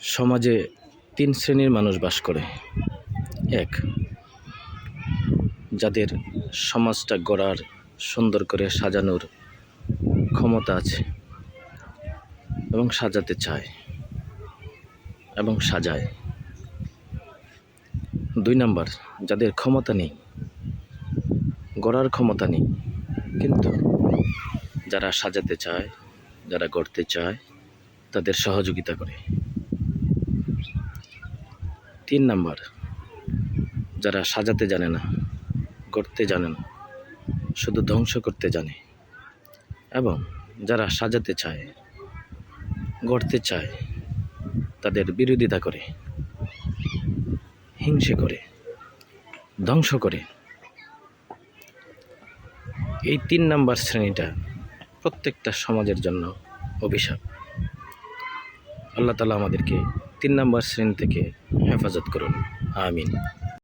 সমাজে তিন শ্রেণীর মানুষ বাস করে। এক, যাদের সমাজটা গড়ার, সুন্দর করে সাজানোর ক্ষমতা আছে এবং সাজাতে চায় এবং সাজায়। দুই নাম্বার, যাদের ক্ষমতা নেই, গড়ার ক্ষমতা নেই, কিন্তু যারা সাজাতে চায়, যারা গড়তে চায়, তাদের সহযোগিতা করে। তিন নাম্বার, যারা সাজাতে জানে না, গড়তে জানে না, শুধু ধ্বংস করতে জানে, এবং যারা সাজাতে চায়, গড়তে চায়, তাদের বিরোধিতা করে, হিংসে করে, ধ্বংস করে। এই তিন নাম্বার শ্রেণীটা প্রত্যেকটা সমাজের জন্য অভিশাপ। আল্লাহ তাআলা আমাদেরকে তিন নাম্বার শ্রেণী থেকে হেফাজত করুন। আমিন।